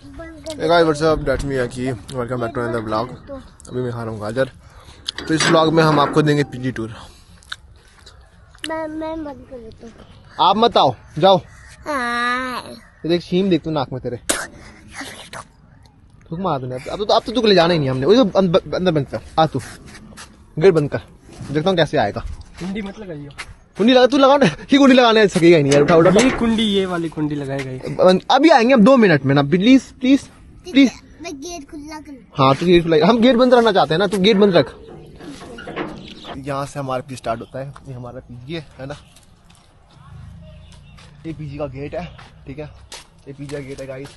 Hey guys, what's up? That's me Aki. Welcome back to another vlog. अभी मैं खा रहा हूँ गाजर। तो इस vlog में हम आपको देंगे पीजी टूर। मैं बंद कर देता हूँ। आप मत आओ, जाओ। हाँ। देख शीम देख तू नाक में तेरे। थूक मार तूने। अब तो तू ले जाना ही नहीं हमने। वो अंदर बंद कर। आ तू। गेट बंद कर। देखता हूँ कैसे आएगा। कुंडी मत लगाइए। कुंडी लगा तू लगा ही कुंडी लगाने सकेगा ही नहीं यार। उठा उठा। ये कुंडी ये वाली कुंडी लगाएगा। अभी आएंगे हम 2 मिनट में ना प्लीज प्लीज प्लीज। मैं गेट खुला कर। हाँ तो गेट खुला। हम गेट बंद रहना चाहते हैं ना, तू गेट बंद रख। यहाँ से हमारा पीजी स्टार्ट होता है। ये हमारा पीजी है ना। ये पीजी का गेट है, ठीक है। ये पीजी का गेट है गाइस।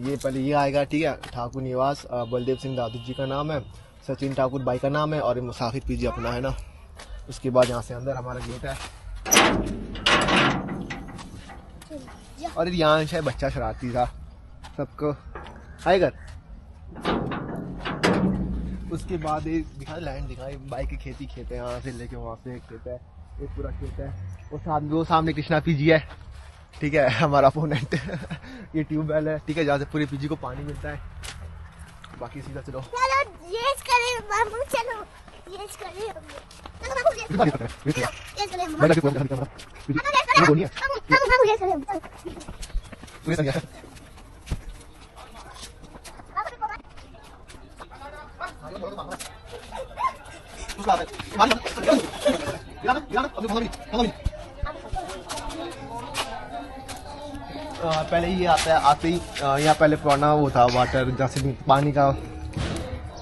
ये पहले ये आएगा, ठीक है। ठाकुर निवास बलदेव सिंह दादू जी का नाम है, सचिन ठाकुर भाई का नाम है और मुसाफिर पीजी अपना है ना। उसके बाद यहाँ से अंदर हमारा गेट है और यहाँ से बच्चा शरारती था सबको हाय कर। उसके बाद एक दिखा लैंड दिखा बाइक की खेती खेत है, यहाँ से लेके वहाँ पे एक खेत है, एक पूरा खेत है। वो सामने कृष्णा पीजी है, ठीक है, हमारा अपोनेंट। ये ट्यूबवेल है, ठीक है, जहाँ से पूरे पीजी को पानी मिलता है। बाकी सीधा चलो चलो ये करें पहले ये आता है, आते ही यहाँ पहले पुराना वो था वाटर जैसे पानी का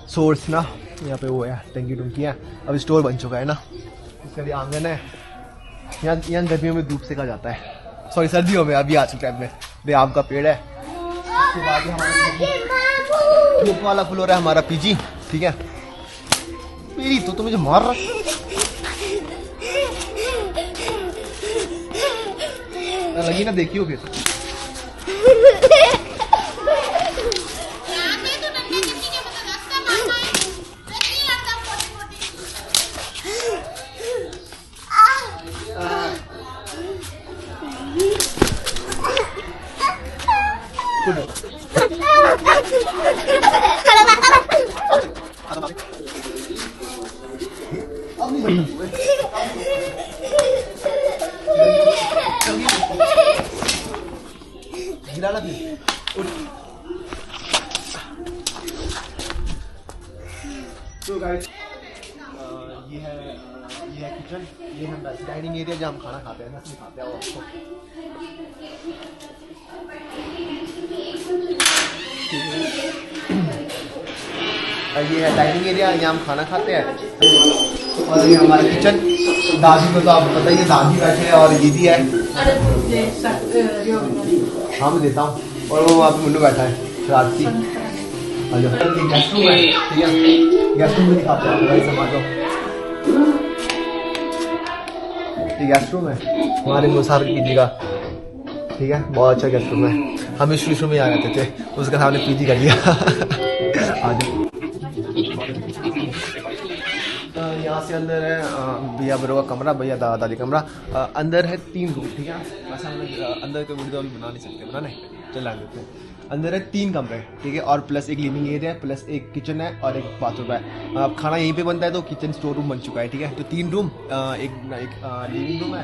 सोर्स ना। यहाँ पे वो है टंकी टुंकी है, अब स्टोर बन चुका है ना। इसका लिए आंगन है। यहाँ गर्मियों में धूप सेका जाता है, सॉरी सर्दियों में। अभी आज के टाइम में ये आम का पेड़ है। उसके बाद हमारा धूप वाला फ्लोर है हमारा पीजी, ठीक है। मेरी तो मुझे मार रहा लगी ना, देखियो फिर। तो गाइस ये है किचन, ये है डाइनिंग एरिया जहाँ हम खाना खाते हैं ना, खाते हैं आपको। ये है डाइनिंग एरिया, यहाँ हम खाना खाते हैं। और ये हमारा किचन। दादी को तो आप पता ही है, दादी बैठे हैं और दीदी है। हाँ मैं देता हूँ। और वो वहाँ पे मुन्नू बैठा है शरारती। गेस्ट रूम है, ठीक है। गेस्ट रूम में दिखाते हैं भाई समाजो। ये गेस्ट रूम है हमारे मुसाफिर पीजी का, ठीक है। बहुत अच्छा गेस्ट रूम है। हम इस शुरू में आ जाते थे, उसके सामने पीजी कर लिया। आज यहाँ से अंदर है भैया बड़ों का कमरा, भैया दादा दादी कमरा। अंदर है 3 रूम, ठीक है। वैसे हम लोग अंदर का वीडियो अभी बना नहीं सकते, बना नहीं चला देते हैं। अंदर है 3 कमरे, ठीक है, और प्लस एक लिविंग एरिया है, प्लस एक किचन है और एक बाथरूम है। अब खाना यहीं पे बनता है तो किचन स्टोर रूम बन चुका है, ठीक है। तो 3 रूम, एक लिविंग रूम है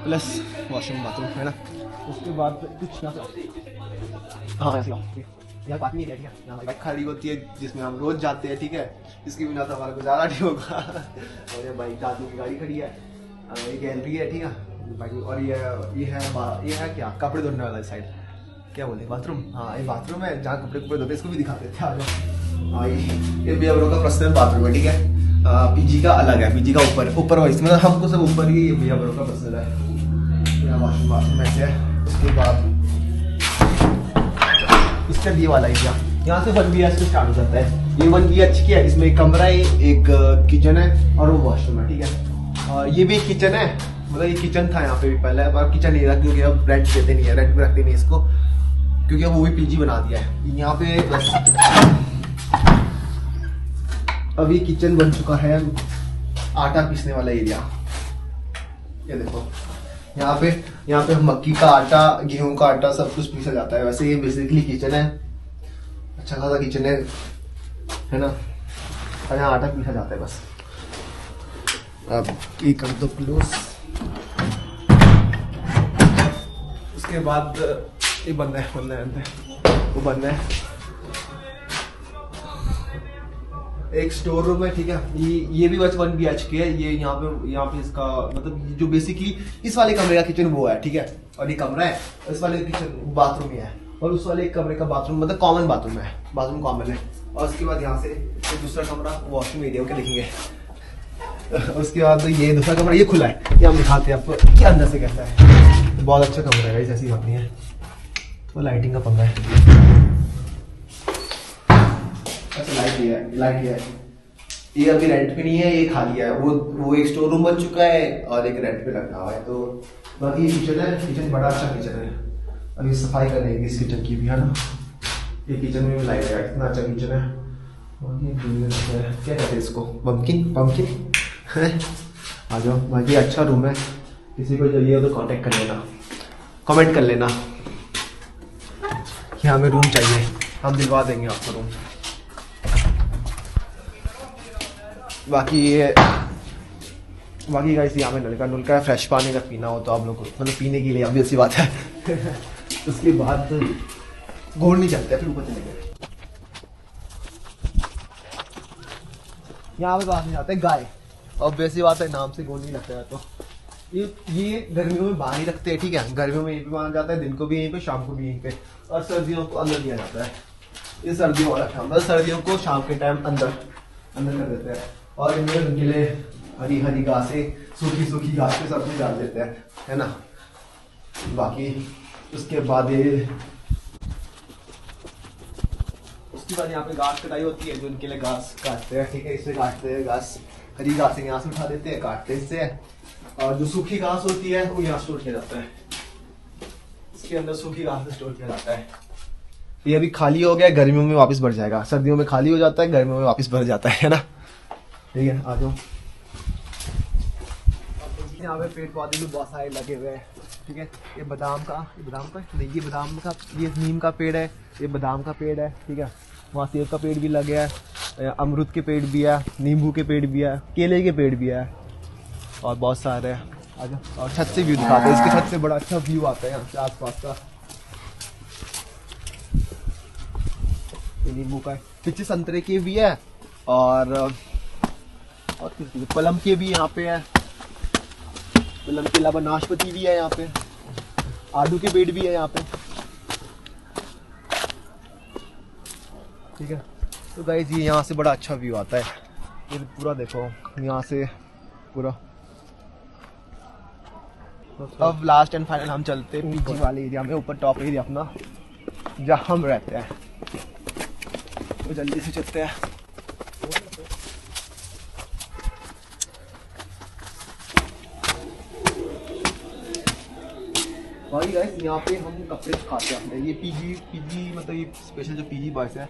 प्लस वॉशरूम बाथरूम है ना। उसके बाद कुछ यहाँ बात नहीं है, ठीक है। यहाँ बाइक खड़ी होती है जिसमें हम रोज जाते हैं, ठीक है। इसकी बिना तो हमारा गुजारा नहीं होगा। और ये बाइक दादी की गाड़ी खड़ी है, ये गैलरी है, ठीक है। और ये है क्या कपड़े धोने वाला साइड, क्या बोले बाथरूम। हाँ ये बाथरूम है जहाँ कपड़े धोते, इसको भी दिखाते थे आज। हाँ ये भैया बड़ों का पर्सनल बाथरूम है, ठीक है। पीजी का अलग है, पीजी का ऊपर वाइस में हमको सब ऊपर ही। ये भैया बड़ों का पर्सनल है, बाथरूम ऐसे है। उसके बाद इसका ये वाला एरिया, यहाँ से 1 BH से स्टार्ट हो जाता है। ये 1 BH की है, इसमें एक कमरा है, एक किचन है और वो वॉशरूम है, ठीक है। ये भी एक किचन है, मतलब ये किचन था यहाँ पे भी पहले, अब किचन नहीं रहा क्योंकि अब रेंट देते नहीं है, रेंट में रखते नहीं इसको क्योंकि अब वो भी पीजी बना दिया है। यहाँ पे अभी किचन बन चुका है, आटा पीसने वाला एरिया। ये देखो यहाँ पे मक्की का आटा, गेहूं का आटा सब कुछ पीसा जाता है। वैसे ये बेसिकली किचन है, अच्छा खासा किचन है ना। और यहाँ आटा पीसा जाता है बस। अब ये कर दो क्लोज। उसके बाद ये बंद है वो बंद है। एक स्टोर रूम है, ठीक है। ये भी बस 1 BHK है। ये यहाँ पे इसका मतलब जो बेसिकली इस वाले कमरे का किचन वो है, ठीक है। और ये कमरा है, इस वाले किचन बाथरूम ही है। और उस वाले कमरे का बाथरूम मतलब कॉमन बाथरूम है, बाथरूम कॉमन है। और उसके बाद यहाँ से एक दूसरा कमरा वॉशरूम एरिया के देखेंगे। उसके बाद ये दूसरा कमरा ये खुला है, ये हम दिखाते हैं आपको कि अंदर से कैसा है। तो बहुत अच्छा कमरा है, ऐसी बात नहीं है। तो लाइटिंग का पंगा है। अच्छा लाइट है। ये अभी रेंट पे नहीं है, ये खाली है। वो एक स्टोर रूम बन चुका है और एक रेंट पे रखा हुआ है। तो बाकी किचन है, किचन बड़ा अच्छा किचन है। अभी सफाई कर लेंगे इस किचन की भी, है ना। ये किचन में भी लाइट है, इतना अच्छा किचन है। क्या कहते हैं इसको, पम्पकिन आ जाओ। बाकी अच्छा रूम है, किसी को चाहिए तो कांटेक्ट कर लेना, कमेंट कर लेना कि हमें रूम चाहिए, हम दिलवा देंगे आपको रूम। बाकी गाइस यहाँ पे नलका है। फ्रेश पानी का पीना हो तो आप लोग को मतलब पीने के लिए ऑब्वियस सी बात है। उसके बाद गोल नहीं चलते, फिर ऊपर चले गए। यहाँ पे बात नहीं आते गाय, ऑब्वियस सी बात है, नाम से गोल नहीं लगता है। तो ये गर्मियों में बाहर ही रखते हैं, ठीक है। गर्मियों में यहीं पे माना जाता है, दिन को भी यहीं पे, शाम को भी यहीं पे। और सर्दियों को अंदर दिया जाता है। ये सर्दियों वाला काम, मतलब सर्दियों को शाम के टाइम अंदर कर देते हैं। और इनमें गिले हरी घासें, सूखी घासें सब कुछ डाल देते हैं, है ना। बाकी उसके बाद यहाँ पे घास कटाई होती है, जो इनके लिए घास काटते हैं, ठीक है। इससे काटते हैं घास, हरी घासें यहाँ से उठा देते हैं, काटते इससे। और जो सूखी घास होती है वो यहाँ स्टोर किया जाता है, इसके अंदर सूखी घास स्टोर किया जाता है। ये अभी खाली हो गया, गर्मियों में वापस भर जाएगा। सर्दियों में खाली हो जाता है, गर्मियों में वापस भर जाता है ना। ठीक है, आ जाओ। यहाँ पे पेड़ पौधे भी बहुत सारे लगे हुए हैं, ठीक है। ये बादाम का ये नीम का पेड़ है, ये बादाम का पेड़ है, ठीक है। वहाँ सेब का पेड़ भी लगे है, अमरूद के पेड़ भी है, नींबू के पेड़ भी है, केले के पेड़ भी है, और बहुत सारे हैं। आ जाओ। और छत से व्यू दिखाते हैं, इसके छत से बड़ा अच्छा व्यू आता है यहाँ से आसपास का। नींबू का है, पीछे संतरे के भी है, और पलम के भी यहाँ पे है। पलम के अलावा नाशपाती भी है यहाँ पे, आलू के पेड़ भी है यहाँ पे, ठीक है। तो गाइस ये यहाँ से बड़ा अच्छा व्यू आता है। ये पूरा देखो यहाँ से पूरा। अब लास्ट एंड फाइनल हम चलते हैं पीजी वाले एरिया में, ऊपर टॉप एरिया अपना जहाँ हम रहते हैं। तो जल्दी से चलते हैं। भाई गाइस यहाँ पे हम कपड़े सुखाते हैं। ये पीजी मतलब ये स्पेशल जो पीजी बॉयज है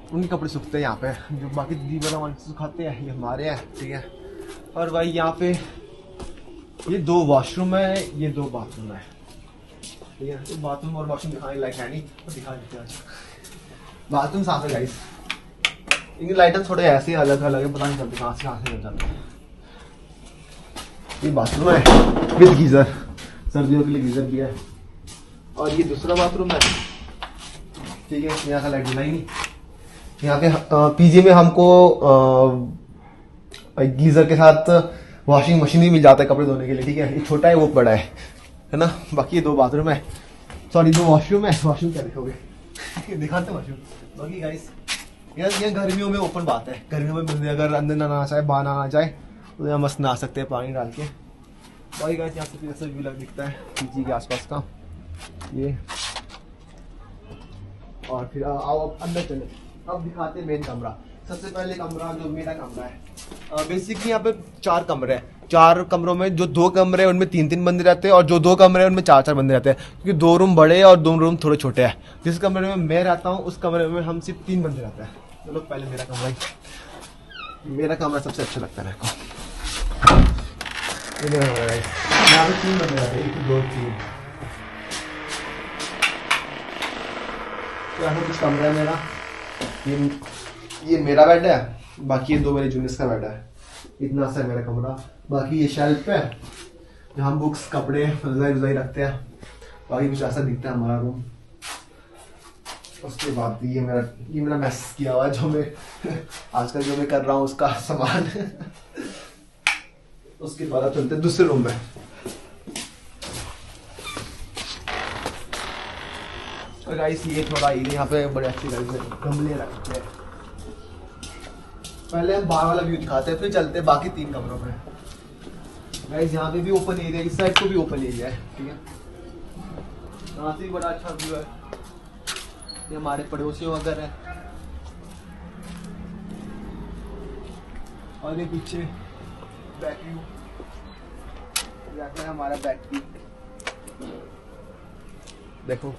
उनके कपड़े सूखते हैं यहाँ पे। जो बाकी दीदी वाला वहाँ सुखाते हैं, ये हमारे हैं, ठीक है। और भाई यहाँ पे ये 2 वॉशरूम है, ये 2 बाथरूम है, ठीक है। तो बाथरूम और वॉशरूम दिखाने लायक है नहीं, तो दिखा देते हैं। बाथरूम साफ है गाइस, इनके लाइटन थोड़े ऐसे अलग अलग है, पता नहीं चलते कहाँ से लग जाते हैं। ये बाथरूम है विद गीजर, सर्दियों के लिए गीजर भी है। और ये दूसरा बाथरूम है, ठीक है। यहाँ का लाइट जला ही नहीं। यहाँ पे पीजी में हमको गीजर के साथ वॉशिंग मशीन भी मिल जाता है कपड़े धोने के लिए, ठीक है। ये छोटा है वो बड़ा है ना। बाकी ये 2 बाथरूम है, सॉरी 2 वॉशरूम है। वॉशरूम क्या दिखोगे दिखाते वॉशरूम। बाकी गाइस ये गर्मियों में ओपन बात है, गर्मियों में बंदे अगर अंदर ना नहा चाहे, बाहर ना जाए तो यहाँ मस्त नहा सकते हैं पानी डाल के। बाकी गाइस यहाँ से ऐसा व्यू लग दिखता है पीजी के आसपास का ये। और फिर आओ अंदर चले, अब दिखाते हैं मेन कमरा। सबसे पहले कमरा जो मेरा कमरा है, बेसिकली यहाँ पे 4 कमरे हैं। 4 कमरों में जो 2 कमरे हैं उनमें 3-3 बंदे रहते हैं, और जो 2 कमरे हैं उनमें 4-4 बंदे रहते हैं, क्योंकि 2 रूम बड़े हैं और 2 रूम थोड़े छोटे हैं। जिस कमरे में मैं रहता हूँ उस कमरे में हम सिर्फ 3 बंदे रहते हैं। चलो पहले मेरा कमरा सबसे अच्छा लगता है मेरे को। ये मेरा कमरा है। यहाँ पे 3 बंदे रहते हैं, 1 2 3। तो यहाँ कुछ कमरा है मेरा। ये मेरा बेड है, बाकी ये 2 मेरे जूनियर्स का बेड है। इतना सा है मेरा कमरा। बाकी ये शेल्फ है जहाँ हम बुक्स, कपड़े, रजाई रखते हैं। बाकी कुछ ऐसा दिखता है हमारा रूम। उसके बाद ये मेरा मैस किया हुआ है, जो मैं आजकल जो मैं कर रहा हूँ उसका सामान। उसके बाद अब चलते हैं दूसरे रूम में। और गाइस ये थोड़ा यहाँ पे बड़े अच्छे गमले रखते हैं। पहले हम बाहर वाला व्यू दिखाते हैं, फिर चलते हैं बाकी 3 कमरों पे। गाइस यहाँ पे भी ओपन एरिया, इस साइड को भी ओपन एरिया है, ठीक है। यहाँ से भी बड़ा अच्छा व्यू है। ये हमारे पड़ोसियों का घर है, और ये पीछे बैक व्यू है हमारा बैक व्यू। देखो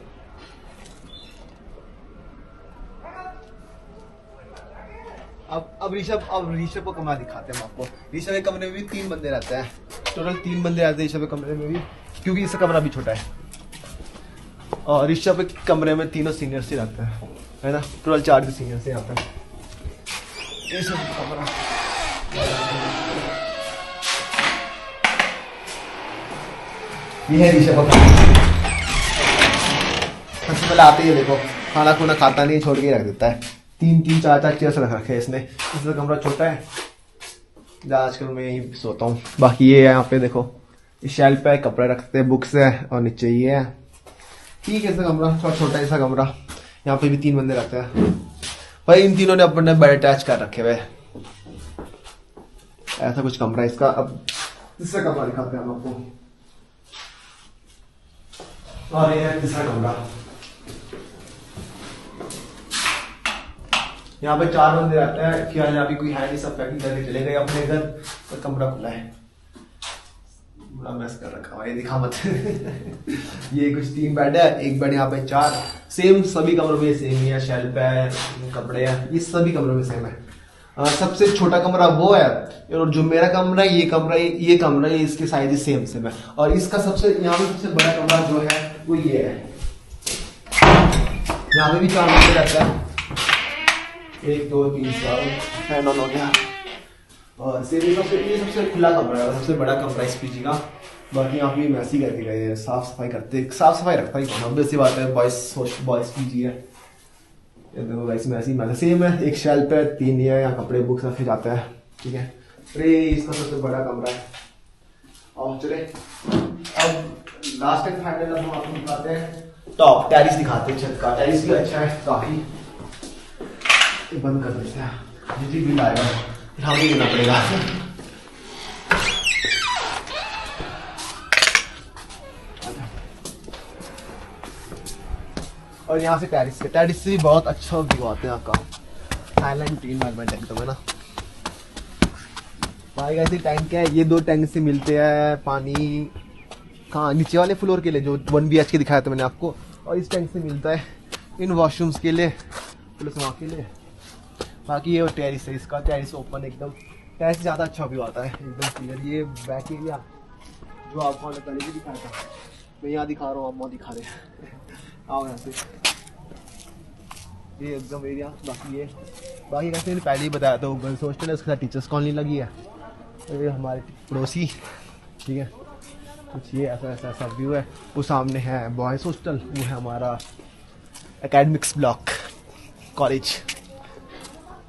अब ऋषभ को कमरा दिखाते हैं हम आपको। ऋषभ के कमरे में भी 3 बंदे रहते हैं, टोटल 3 बंदे रहते हैं ऋषभ के कमरे में भी, क्योंकि इसका कमरा भी छोटा है। और ऋषभ के कमरे में तीनों सीनियर्स ही रहते हैं, है ना। टोटल 4 सीनियर्स ही यहाँ पे। ये है ऋषभ का कमरा। सबसे पहले आते ही देखो खाना खुना खाता नहीं, छोड़ के रख देता है। 3 4 चेयर्स रख रखे हैं इसने। इसका कमरा छोटा है, आजकल मैं यहीं सोता हूँ। बाकी ये यहाँ पे देखो, इस शेल्फ पे कपड़े रखते हैं, बुक्स है, और नीचे ये है। ठीक है, इसका कमरा थोड़ा छोटा है। कमरा यहाँ पे भी 3 बंदे रहते हैं भाई। इन तीनों ने अपने बेड अटैच कर रखे हुए, ऐसा कुछ कमरा है इसका। अब तीसरा कमरा दिखाते हैं हम आपको। और ये है तीसरा कमरा। यहाँ पे 4 बंदे रहते हैं, क्या अभी कोई है नहीं, सब पैकिंग करके चले गए अपने घर। तो कमरा खुला है, बड़ा मैस कर रखा है, ये दिखा मत। ये कुछ 3 बेड है, 1 बेड यहाँ पे 4। सेम सभी कमरों में सेम ही है, शेल्फ है, कपड़े हैं, ये सभी कमरों में सेम है। सबसे छोटा कमरा वो है, और जो मेरा कमरा है, ये कमरा है, इसके साइज सेम है। और इसका यहाँ पे सबसे बड़ा कमरा जो है वो ये है। यहाँ पे भी 4 बंदे रहता है, 1 2 3 4 फैन ऑन हो गया। और ये सबसे खुला कमरा है, सबसे बड़ा कमरा इस पीजी का। बाकी यहाँ पे मैसी करके गए, साफ सफाई रखता ही कौन, ऑब्वियस सी बात है, बॉयज पीजी है। ये देखो गाइस, मैसी सेम है। एक शेल्फ पे 3 है, यहाँ कपड़े बुक्स रखे जाते हैं, ठीक है। अरे इसका सबसे बड़ा कमरा है। और चले अब लास्ट एंड फाइनल हम आपको दिखाते हैं टॉप टेरिस, दिखाते हैं छत का। टेरिस भी अच्छा है काफी। बंद कर देते हैं, जितनी बिल आएगा उठा के देना पड़ेगा। और यहाँ से टेरिस से भी बहुत अच्छा व्यू आता है आपका। साइलेंट एनवायरनमेंट एकदम, है ना। भाई ऐसे टैंक है, ये 2 टैंक से मिलते हैं पानी। कहाँ, नीचे वाले फ्लोर के लिए जो 1 BHK दिखाया था मैंने आपको, और इस टैंक से मिलता है इन वॉशरूम्स के लिए, प्लस वहाँ के लिए। बाकी ये टेरिस है, इसका टेरिस ओपन एकदम। टेरिस ज़्यादा अच्छा व्यू आता है एकदम क्लियर। ये बैक एरिया जो आपको पहले भी दिखाया था, मैं यहाँ दिखा रहा हूँ, आप वहाँ दिखा रहे हैं। आओ यहाँ से, ये एकदम एरिया। बाकी कैसे मैंने पहले ही बताया था, वो गर्ल्स हॉस्टल है, उसके साथ टीचर्स कॉलोनी लगी है। ये हमारे पड़ोसी, ठीक है। कुछ ये ऐसा व्यू है। वो सामने है बॉयज़ हॉस्टल, वो है हमारा एकेडमिक्स ब्लॉक कॉलेज।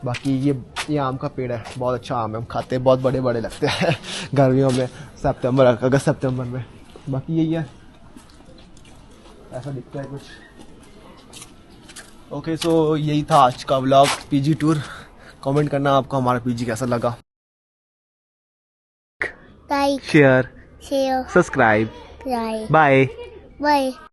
बाकी ये आम का पेड़ है, बहुत अच्छा आम है, हम खाते हैं, बहुत बड़े बड़े लगते हैं गर्मियों में, अगस्त सितंबर में। बाकी यही है, ऐसा दिखता है कुछ। ओके, सो यही था आज का व्लॉग, पीजी टूर। कमेंट करना आपको हमारा पीजी कैसा लगा। Like share share subscribe bye bye. Bye.